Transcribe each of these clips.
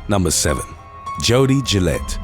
Number 7. Jody Gillette.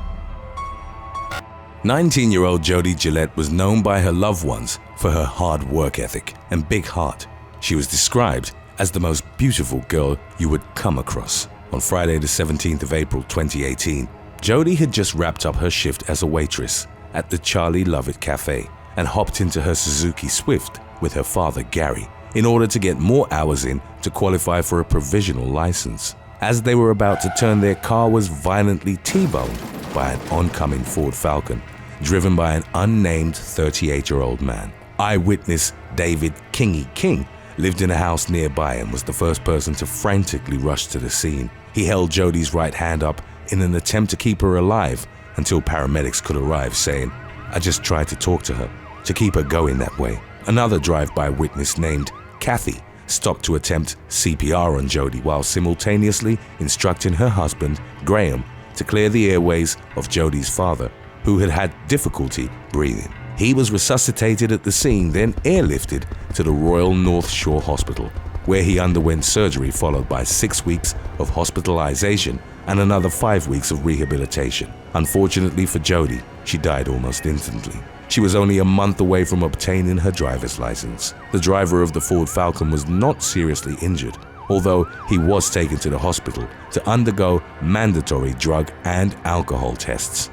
19-year-old Jody Gillette was known by her loved ones for her hard work ethic and big heart. She was described as the most beautiful girl you would come across. On Friday the 17th of April 2018, Jody had just wrapped up her shift as a waitress at the Charlie Lovett Cafe and hopped into her Suzuki Swift with her father Gary in order to get more hours in to qualify for a provisional license. As they were about to turn, their car was violently T-boned by an oncoming Ford Falcon, driven by an unnamed 38-year-old man. Eyewitness David Kingy King lived in a house nearby and was the first person to frantically rush to the scene. He held Jody's right hand up in an attempt to keep her alive until paramedics could arrive, saying, "I just tried to talk to her, to keep her going that way." Another drive-by witness named Kathy stopped to attempt CPR on Jody while simultaneously instructing her husband, Graham, to clear the airways of Jody's father, who had had difficulty breathing. He was resuscitated at the scene, then airlifted to the Royal North Shore Hospital, where he underwent surgery followed by 6 weeks of hospitalization and another 5 weeks of rehabilitation. Unfortunately for Jody, she died almost instantly. She was only a month away from obtaining her driver's license. The driver of the Ford Falcon was not seriously injured, although he was taken to the hospital to undergo mandatory drug and alcohol tests.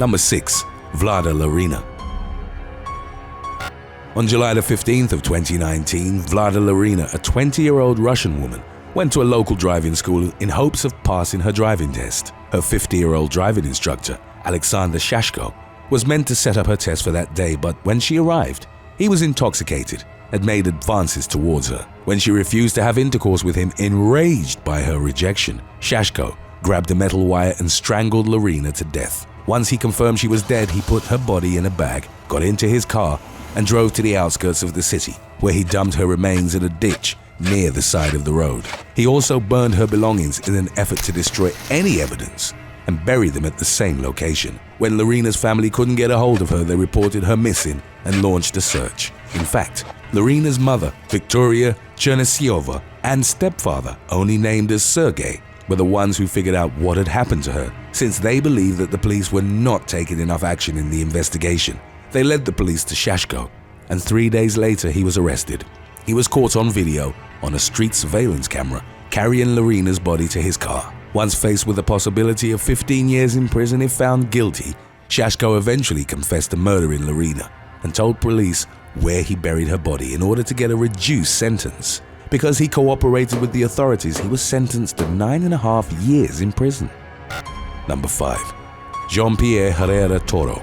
Number 6. Vlada Larina. On July the 15th of 2019, Vlada Larina, a 20-year-old Russian woman, went to a local driving school in hopes of passing her driving test. Her 50-year-old driving instructor, Alexander Shashko, was meant to set up her test for that day, but when she arrived, he was intoxicated and made advances towards her. When she refused to have intercourse with him, enraged by her rejection, Shashko grabbed a metal wire and strangled Larina to death. Once he confirmed she was dead, he put her body in a bag, got into his car, and drove to the outskirts of the city, where he dumped her remains in a ditch near the side of the road. He also burned her belongings in an effort to destroy any evidence and buried them at the same location. When Larina's family couldn't get a hold of her, they reported her missing and launched a search. In fact, Larina's mother, Victoria Chernesyova, and stepfather, only named as Sergei, were the ones who figured out what had happened to her, since they believed that the police were not taking enough action in the investigation. They led the police to Shashko, and 3 days later he was arrested. He was caught on video on a street surveillance camera carrying Larina's body to his car. Once faced with the possibility of 15 years in prison if found guilty, Shashko eventually confessed to murdering Larina and told police where he buried her body in order to get a reduced sentence. Because he cooperated with the authorities, he was sentenced to 9.5 years in prison. Number 5. Jean-Pierre Herrera Toro.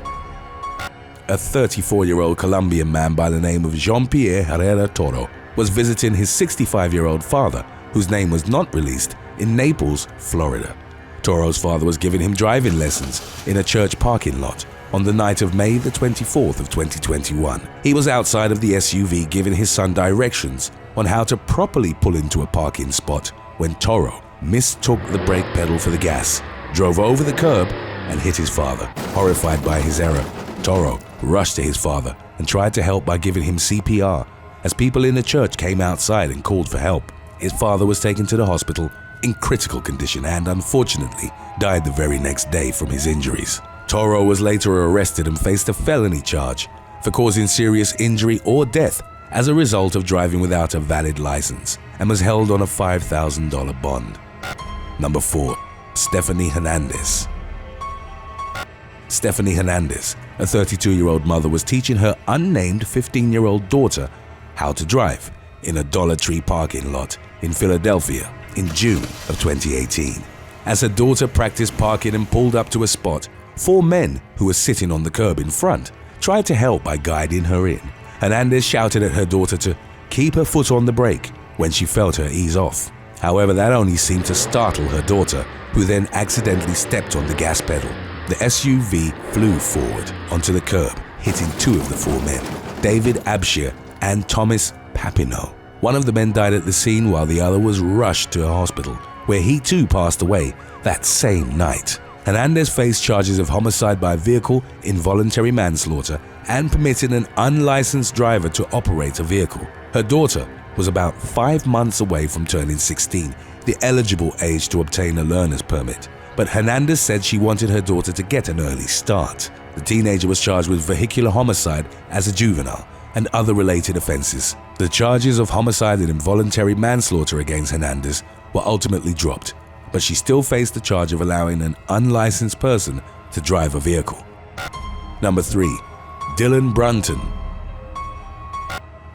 A 34-year-old Colombian man by the name of Jean-Pierre Herrera Toro was visiting his 65-year-old father, whose name was not released, in Naples, Florida. Toro's father was giving him driving lessons in a church parking lot on the night of May the 24th of 2021. He was outside of the SUV giving his son directions on how to properly pull into a parking spot when Toro mistook the brake pedal for the gas, drove over the curb, and hit his father. Horrified by his error, Toro rushed to his father and tried to help by giving him CPR as people in the church came outside and called for help. His father was taken to the hospital in critical condition and unfortunately died the very next day from his injuries. Toro was later arrested and faced a felony charge for causing serious injury or death as a result of driving without a valid license and was held on a $5,000 bond. Number 4. Stephanie Hernandez. Stephanie Hernandez, a 32-year-old mother, was teaching her unnamed 15-year-old daughter how to drive in a Dollar Tree parking lot in Philadelphia in June of 2018. As her daughter practiced parking and pulled up to a spot, 4 men who were sitting on the curb in front tried to help by guiding her in. Hernandez shouted at her daughter to keep her foot on the brake when she felt her ease off. However, that only seemed to startle her daughter, who then accidentally stepped on the gas pedal. The SUV flew forward onto the curb, hitting 2 of the 4 men, David Abshir and Thomas Papineau. One of the men died at the scene while the other was rushed to a hospital, where he too passed away that same night. Hernandez faced charges of homicide by vehicle, involuntary manslaughter, and permitting an unlicensed driver to operate a vehicle. Her daughter was about 5 months away from turning 16, the eligible age to obtain a learner's permit. But Hernandez said she wanted her daughter to get an early start. The teenager was charged with vehicular homicide as a juvenile and other related offenses. The charges of homicide and involuntary manslaughter against Hernandez were ultimately dropped, but she still faced the charge of allowing an unlicensed person to drive a vehicle. Number 3. Dylan Brunton.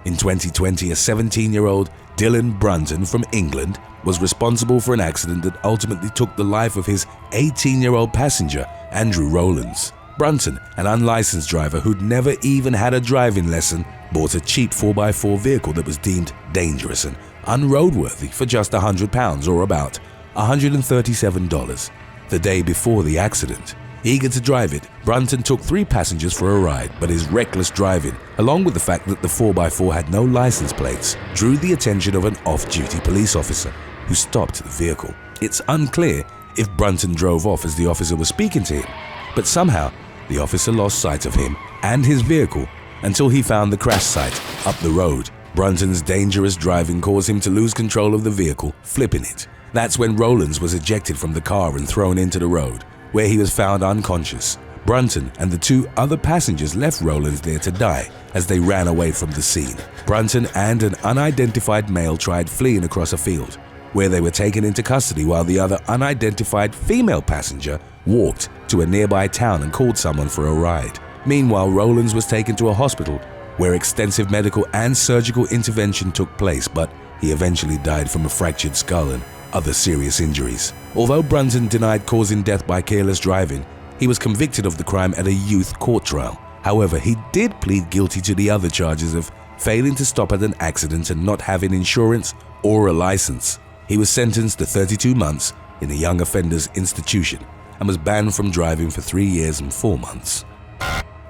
In 2020, a 17-year-old Dylan Brunton from England was responsible for an accident that ultimately took the life of his 18-year-old passenger, Andrew Rowlands. Brunton, an unlicensed driver who'd never even had a driving lesson, bought a cheap 4x4 vehicle that was deemed dangerous and unroadworthy for just £100 or about $137 the day before the accident. Eager to drive it, Brunton took 3 passengers for a ride, but his reckless driving, along with the fact that the 4x4 had no license plates, drew the attention of an off-duty police officer who stopped the vehicle. It's unclear if Brunton drove off as the officer was speaking to him, but somehow the officer lost sight of him and his vehicle until he found the crash site up the road. Brunton's dangerous driving caused him to lose control of the vehicle, flipping it. That's when Rowlands was ejected from the car and thrown into the road, where he was found unconscious. Brunton and the 2 other passengers left Rowlands there to die as they ran away from the scene. Brunton and an unidentified male tried fleeing across a field, where they were taken into custody while the other unidentified female passenger walked to a nearby town and called someone for a ride. Meanwhile, Rowlands was taken to a hospital where extensive medical and surgical intervention took place, but he eventually died from a fractured skull and other serious injuries. Although Brunton denied causing death by careless driving, he was convicted of the crime at a youth court trial. However, he did plead guilty to the other charges of failing to stop at an accident and not having insurance or a license. He was sentenced to 32 months in a young offenders institution and was banned from driving for 3 years and 4 months.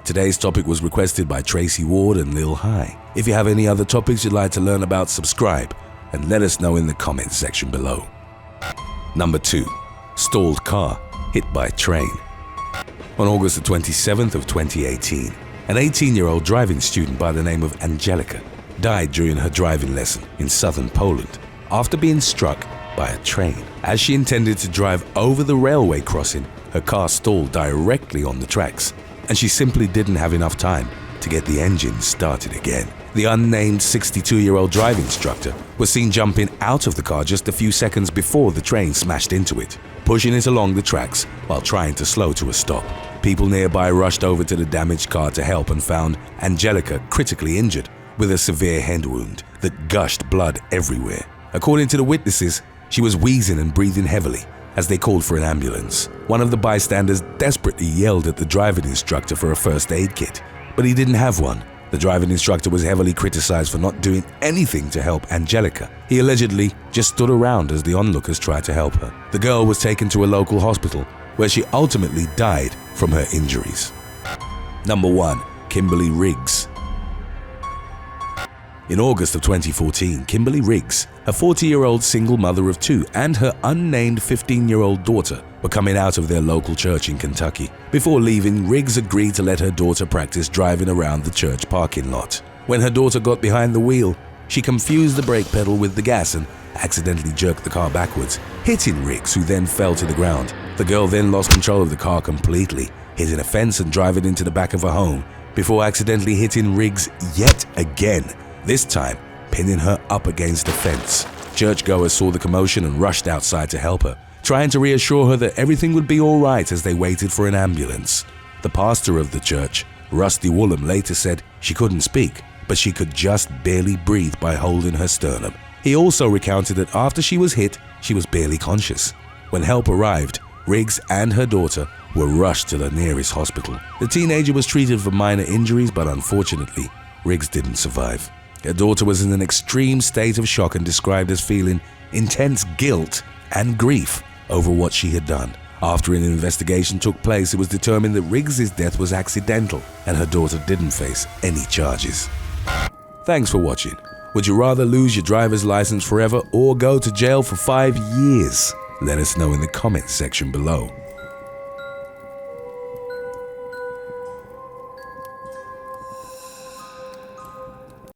Today's topic was requested by Tracy Ward and Lil High. If you have any other topics you'd like to learn about, subscribe and let us know in the comments section below. Number 2. Stalled car hit by train. On August the 27th of 2018, an 18-year-old driving student by the name of Angelica died during her driving lesson in southern Poland after being struck by a train. As she intended to drive over the railway crossing, her car stalled directly on the tracks, and she simply didn't have enough time to get the engine started again. The unnamed 62-year-old driving instructor was seen jumping out of the car just a few seconds before the train smashed into it, pushing it along the tracks while trying to slow to a stop. People nearby rushed over to the damaged car to help and found Angelica critically injured with a severe head wound that gushed blood everywhere. According to the witnesses, she was wheezing and breathing heavily as they called for an ambulance. One of the bystanders desperately yelled at the driving instructor for a first aid kit, but he didn't have one. The driving instructor was heavily criticized for not doing anything to help Angelica. He allegedly just stood around as the onlookers tried to help her. The girl was taken to a local hospital where she ultimately died from her injuries. Number 1. Kimberly Riggs. In August of 2014, Kimberly Riggs, a 40-year-old single mother of 2, and her unnamed 15-year-old daughter were coming out of their local church in Kentucky. Before leaving, Riggs agreed to let her daughter practice driving around the church parking lot. When her daughter got behind the wheel, she confused the brake pedal with the gas and accidentally jerked the car backwards, hitting Riggs, who then fell to the ground. The girl then lost control of the car completely, hitting a fence and driving into the back of her home, before accidentally hitting Riggs yet again, this time pinning her up against a fence. Churchgoers saw the commotion and rushed outside to help her, trying to reassure her that everything would be all right as they waited for an ambulance. The pastor of the church, Rusty Woolham, later said she couldn't speak, but she could just barely breathe by holding her sternum. He also recounted that after she was hit, she was barely conscious. When help arrived, Riggs and her daughter were rushed to the nearest hospital. The teenager was treated for minor injuries, but unfortunately, Riggs didn't survive. Her daughter was in an extreme state of shock and described as feeling intense guilt and grief over what she had done. After an investigation took place, it was determined that Riggs' death was accidental and her daughter didn't face any charges. Thanks for watching. Would you rather lose your driver's license forever or go to jail for 5 years? Let us know in the comments section below.